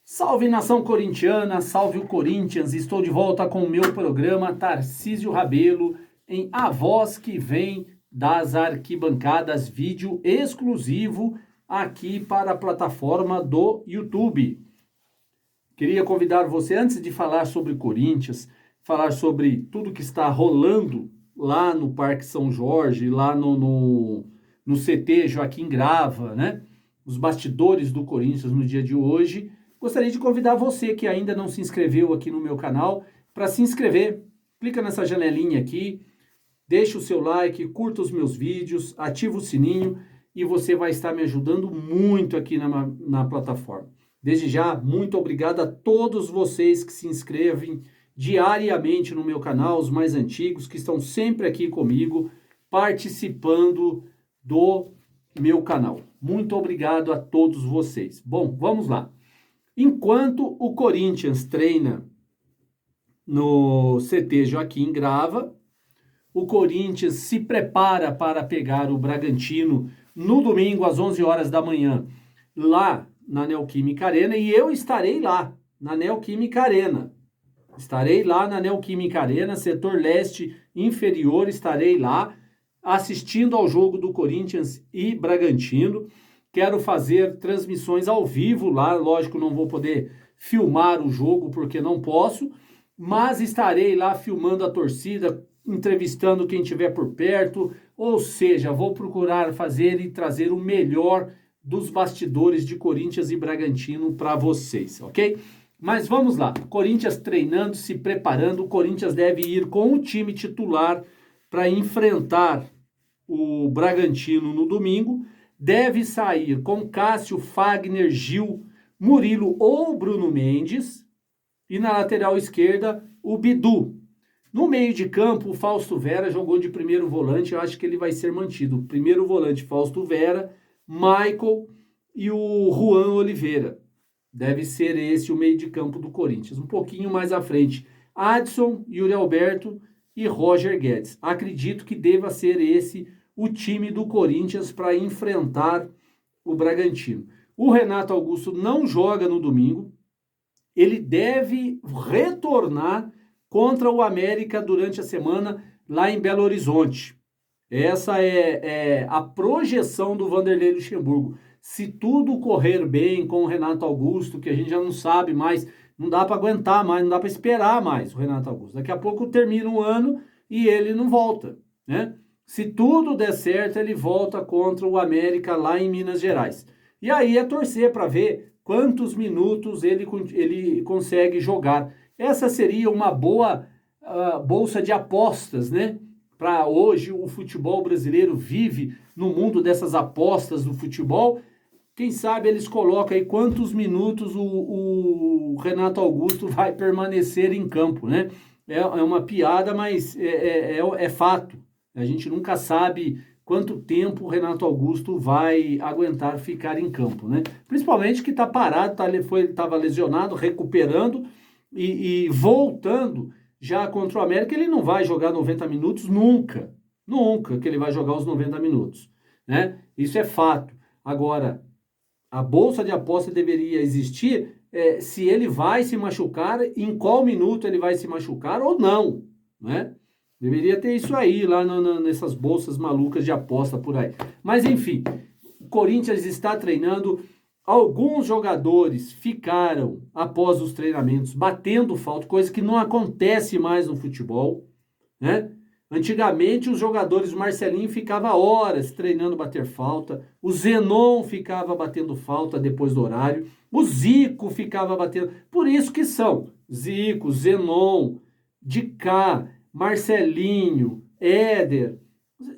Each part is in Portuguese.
Salve nação corintiana, salve o Corinthians, estou de volta com o meu programa Tarcísio Rabelo em A Voz que Vem das Arquibancadas, vídeo exclusivo aqui para a plataforma do YouTube. Queria convidar você, antes de falar sobre o Corinthians, falar sobre tudo que está rolando lá no Parque São Jorge, lá no CT Joaquim Grava, né? Os bastidores do Corinthians no dia de hoje. Gostaria de convidar você que ainda não se inscreveu aqui no meu canal para se inscrever. Clica nessa janelinha aqui, deixa o seu like, curta os meus vídeos, ativa o sininho e você vai estar me ajudando muito aqui na plataforma. Desde já, muito obrigado a todos vocês que se inscrevem diariamente no meu canal, os mais antigos, que estão sempre aqui comigo, participando do meu canal. Muito obrigado a todos vocês. Bom, vamos lá. Enquanto o Corinthians treina no CT Joaquim Grava, o Corinthians se prepara para pegar o Bragantino no domingo às 11 horas da manhã, lá na Neoquímica Arena, e eu estarei lá, na Neoquímica Arena. Estarei lá na Neoquímica Arena, setor leste inferior, estarei lá assistindo ao jogo do Corinthians e Bragantino. Quero fazer transmissões ao vivo lá, lógico, não vou poder filmar o jogo porque não posso, mas estarei lá filmando a torcida, entrevistando quem estiver por perto, ou seja, vou procurar fazer e trazer o melhor dos bastidores de Corinthians e Bragantino para vocês, ok? Mas vamos lá, Corinthians treinando, se preparando, o Corinthians deve ir com o time titular para enfrentar o Bragantino no domingo. Deve sair com Cássio, Fagner, Gil, Murilo ou Bruno Mendes. E na lateral esquerda, o Bidu. No meio de campo, o Fausto Vera jogou de primeiro volante. Eu acho que ele vai ser mantido. Primeiro volante, Fausto Vera, Michael e o Juan Oliveira. Deve ser esse o meio de campo do Corinthians. Um pouquinho mais à frente, Adson, Yuri Alberto e Roger Guedes. Acredito que deva ser esse o time do Corinthians para enfrentar o Bragantino. O Renato Augusto não joga no domingo, ele deve retornar contra o América durante a semana lá em Belo Horizonte. Essa é a projeção do Vanderlei Luxemburgo. Se tudo correr bem com o Renato Augusto, que a gente já não sabe mais, não dá para aguentar mais, não dá para esperar mais o Renato Augusto. Daqui a pouco termina o ano e ele não volta, né? Se tudo der certo, ele volta contra o América lá em Minas Gerais. E aí é torcer para ver quantos minutos ele consegue jogar. Essa seria uma boa bolsa de apostas, né? Para hoje o futebol brasileiro vive no mundo dessas apostas do futebol. Quem sabe eles colocam aí quantos minutos o Renato Augusto vai permanecer em campo, né? É uma piada, mas é fato. A gente nunca sabe quanto tempo o Renato Augusto vai aguentar ficar em campo, né? Principalmente que está parado, estava lesionado, recuperando e voltando já contra o América. Ele não vai jogar 90 minutos nunca. Nunca que ele vai jogar os 90 minutos, né? Isso é fato. Agora, a bolsa de aposta deveria existir se ele vai se machucar, em qual minuto ele vai se machucar ou não, né? Deveria ter isso aí, lá nessas bolsas malucas de aposta por aí. Mas enfim, o Corinthians está treinando. Alguns jogadores ficaram, após os treinamentos, batendo falta, coisa que não acontece mais no futebol, né? Antigamente, os jogadores, o Marcelinho ficava horas treinando bater falta, o Zenon ficava batendo falta depois do horário, o Zico ficava batendo... Por isso que são Zico, Zenon, Dicá, Marcelinho, Éder,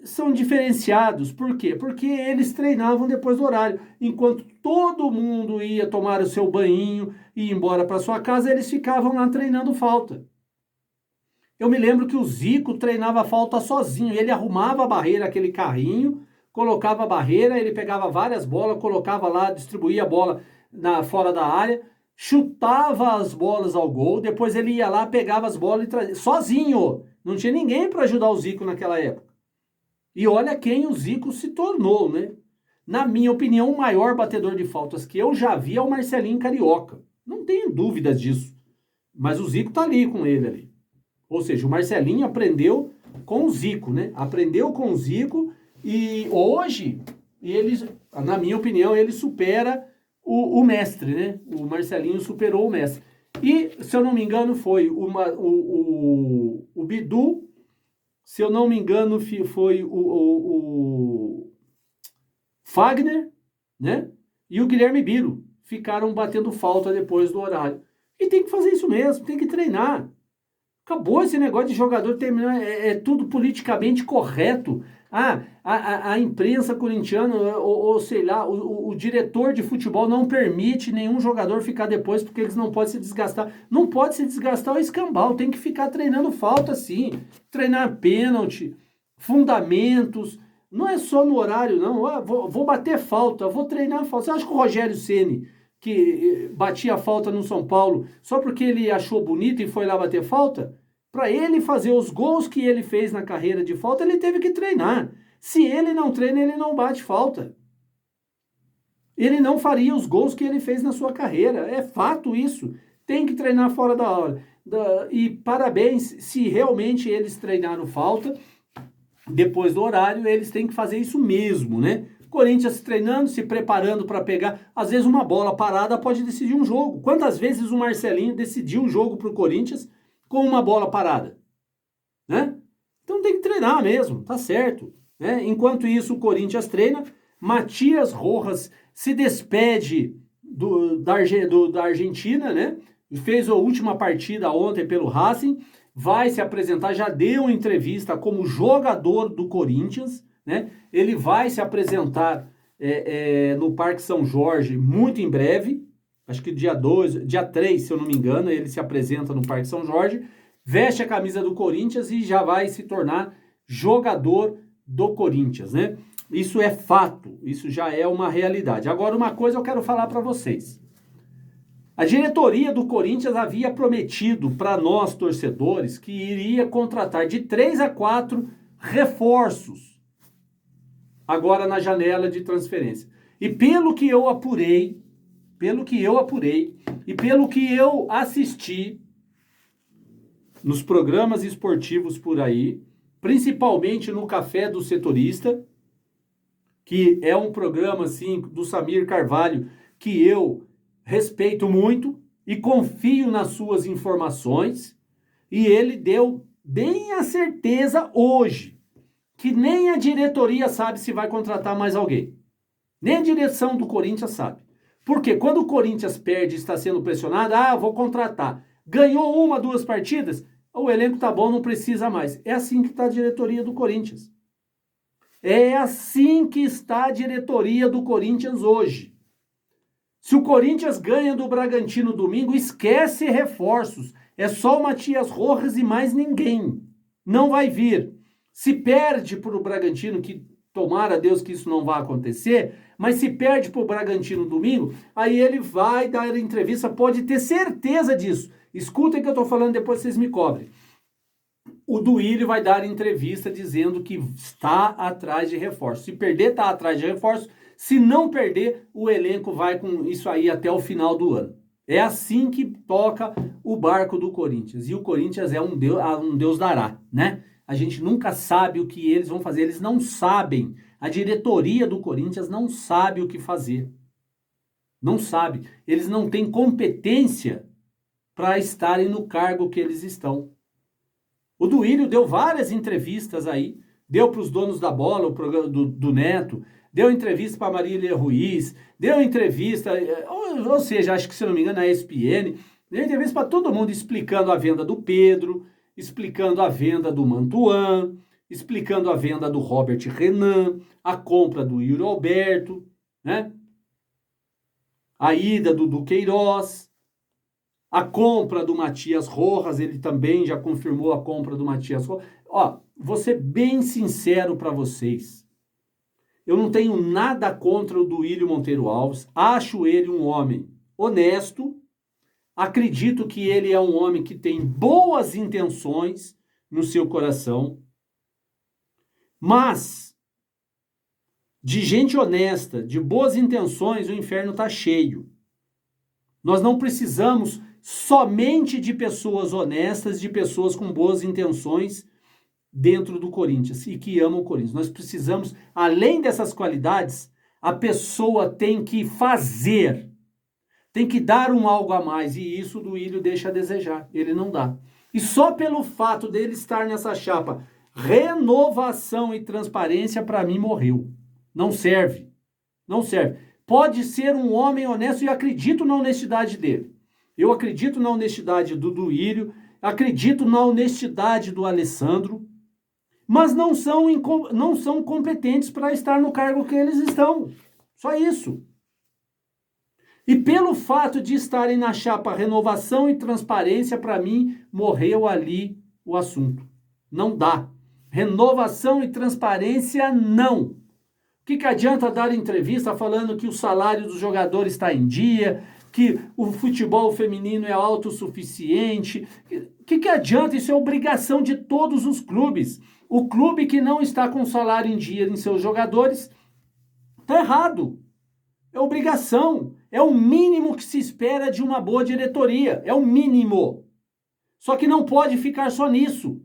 são diferenciados. Por quê? Porque eles treinavam depois do horário. Enquanto todo mundo ia tomar o seu banhinho e ir embora para sua casa, eles ficavam lá treinando falta. Eu me lembro que o Zico treinava falta sozinho. Ele arrumava a barreira, aquele carrinho, colocava a barreira, ele pegava várias bolas, colocava lá, distribuía a bola fora da área, chutava as bolas ao gol, depois ele ia lá, pegava as bolas e trazia sozinho. Não tinha ninguém para ajudar o Zico naquela época. E olha quem o Zico se tornou, né? Na minha opinião, o maior batedor de faltas que eu já vi é o Marcelinho Carioca. Não tenho dúvidas disso. Mas o Zico tá ali com ele ali. Ou seja, o Marcelinho aprendeu com o Zico, né? Aprendeu com o Zico e hoje, ele, na minha opinião, ele supera o mestre, né? O Marcelinho superou o mestre. E, se eu não me engano, foi o Bidu, se eu não me engano, foi o Fagner, né? E o Guilherme Biro ficaram batendo falta depois do horário. E tem que fazer isso mesmo, tem que treinar. Acabou esse negócio de jogador terminar, é tudo politicamente correto. A imprensa corintiana, ou sei lá, o diretor de futebol não permite nenhum jogador ficar depois porque eles não podem se desgastar. Não pode se desgastar o escambau, tem que ficar treinando falta sim. Treinar pênalti, fundamentos. Não é só no horário, não. Vou bater falta, vou treinar falta. Você acha que o Rogério Ceni que batia falta no São Paulo só porque ele achou bonito e foi lá bater falta? Para ele fazer os gols que ele fez na carreira de falta, ele teve que treinar. Se ele não treina, ele não bate falta. Ele não faria os gols que ele fez na sua carreira. É fato isso. Tem que treinar fora da hora. E parabéns, se realmente eles treinaram falta, depois do horário, eles têm que fazer isso mesmo, né? Corinthians treinando, se preparando para pegar. Às vezes uma bola parada pode decidir um jogo. Quantas vezes o Marcelinho decidiu um jogo para o Corinthians com uma bola parada? Né? Então tem que treinar mesmo, tá certo. Né? Enquanto isso, o Corinthians treina. Matias Rojas se despede da Argentina, né? Fez a última partida ontem pelo Racing. Vai se apresentar, já deu entrevista como jogador do Corinthians, né? Ele vai se apresentar no Parque São Jorge muito em breve, acho que dia 3, se eu não me engano, ele se apresenta no Parque São Jorge, veste a camisa do Corinthians e já vai se tornar jogador do Corinthians, né? Isso é fato, isso já é uma realidade. Agora, uma coisa eu quero falar para vocês. A diretoria do Corinthians havia prometido para nós, torcedores, que iria contratar de 3 a 4 reforços agora na janela de transferência. E pelo que eu apurei, e pelo que eu assisti nos programas esportivos por aí, principalmente no Café do Setorista, que é um programa assim do Samir Carvalho que eu respeito muito e confio nas suas informações, e ele deu bem a certeza hoje que nem a diretoria sabe se vai contratar mais alguém. Nem a direção do Corinthians sabe. Porque quando o Corinthians perde e está sendo pressionado, vou contratar. Ganhou 1, 2 partidas, o elenco tá bom, não precisa mais. É assim que está a diretoria do Corinthians. É assim que está a diretoria do Corinthians hoje. Se o Corinthians ganha do Bragantino domingo, esquece reforços. É só o Matias Rojas e mais ninguém. Não vai vir. Se perde para o Bragantino, que tomara Deus que isso não vá acontecer, mas se perde para o Bragantino domingo, aí ele vai dar entrevista, pode ter certeza disso. Escutem o que eu estou falando, depois vocês me cobrem. O Duílio vai dar entrevista dizendo que está atrás de reforço. Se perder, está atrás de reforço. Se não perder, o elenco vai com isso aí até o final do ano. É assim que toca o barco do Corinthians. E o Corinthians é um Deus dará, né? A gente nunca sabe o que eles vão fazer. Eles não sabem. A diretoria do Corinthians não sabe o que fazer. Não sabe. Eles não têm competência para estarem no cargo que eles estão. O Duílio deu várias entrevistas aí, deu para os donos da bola, o programa do Neto, deu entrevista para Marília Ruiz, deu entrevista, ou seja, acho que se não me engano, na ESPN, deu entrevista para todo mundo explicando a venda do Pedro, explicando a venda do Mantuan, explicando a venda do Robert Renan, a compra do Yuri Alberto, né? A ida do Duqueiroz, a compra do Matias Rojas, ele também já confirmou a compra do Matias Rojas. Vou ser bem sincero para vocês. Eu não tenho nada contra o Duílio Monteiro Alves. Acho ele um homem honesto. Acredito que ele é um homem que tem boas intenções no seu coração. Mas, de gente honesta, de boas intenções, o inferno está cheio. Nós não precisamos somente de pessoas honestas, de pessoas com boas intenções dentro do Corinthians e que amam o Corinthians. Nós precisamos, além dessas qualidades, a pessoa tem que fazer, tem que dar um algo a mais, e isso o Duílio deixa a desejar, ele não dá. E só pelo fato dele estar nessa chapa, renovação e transparência, para mim morreu. Não serve, não serve. Pode ser um homem honesto e acredito na honestidade dele. Eu acredito na honestidade do Duílio, acredito na honestidade do Alessandro, mas não são competentes para estar no cargo que eles estão. Só isso. E pelo fato de estarem na chapa renovação e transparência, para mim, morreu ali o assunto. Não dá. Renovação e transparência, não. O que adianta dar entrevista falando que o salário dos jogadores está em dia, que o futebol feminino é autossuficiente? O que adianta? Isso é obrigação de todos os clubes. O clube que não está com salário em dia em seus jogadores está errado. É obrigação. É o mínimo que se espera de uma boa diretoria. É o mínimo. Só que não pode ficar só nisso.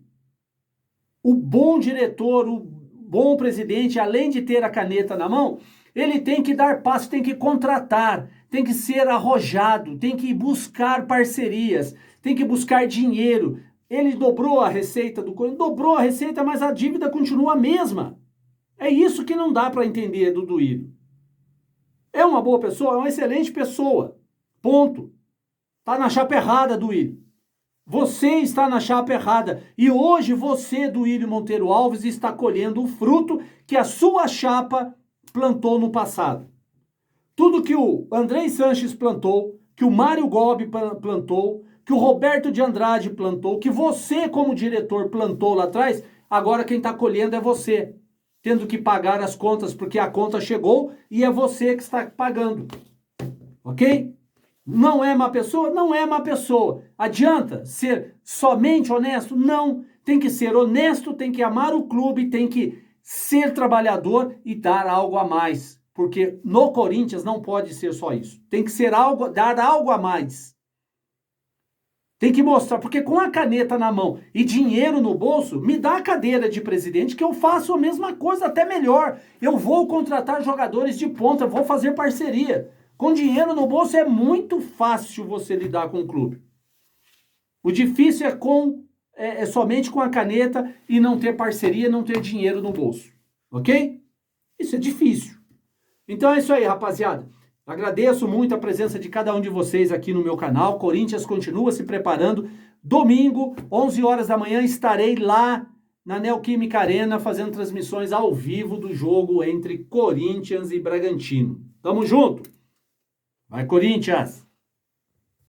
O bom diretor, o bom presidente, além de ter a caneta na mão, ele tem que dar passo, tem que contratar, tem que ser arrojado, tem que buscar parcerias, tem que buscar dinheiro. Ele dobrou a receita do Corinthians, dobrou a receita, mas a dívida continua a mesma. É isso que não dá para entender do Duílio. É uma boa pessoa? É uma excelente pessoa. Ponto. Está na chapa errada, Duílio. Você está na chapa errada. E hoje você, Duílio Monteiro Alves, está colhendo o fruto que a sua chapa plantou no passado. Tudo que o Andrei Sanches plantou, que o Mário Gobi plantou, que o Roberto de Andrade plantou, que você como diretor plantou lá atrás, agora quem está colhendo é você. Tendo que pagar as contas porque a conta chegou e é você que está pagando. Ok? Não é má pessoa? Não é má pessoa. Adianta ser somente honesto? Não. Tem que ser honesto, tem que amar o clube, tem que ser trabalhador e dar algo a mais. Porque no Corinthians não pode ser só isso. Tem que ser algo, dar algo a mais. Tem que mostrar, porque com a caneta na mão e dinheiro no bolso, me dá a cadeira de presidente que eu faço a mesma coisa, até melhor. Eu vou contratar jogadores de ponta, vou fazer parceria. Com dinheiro no bolso é muito fácil você lidar com o clube. O difícil é somente com a caneta e não ter parceria, não ter dinheiro no bolso. Ok? Isso é difícil. Então é isso aí, rapaziada. Agradeço muito a presença de cada um de vocês aqui no meu canal. Corinthians continua se preparando. Domingo, 11 horas da manhã, estarei lá na Neoquímica Arena fazendo transmissões ao vivo do jogo entre Corinthians e Bragantino. Tamo junto! Vai, Corinthians!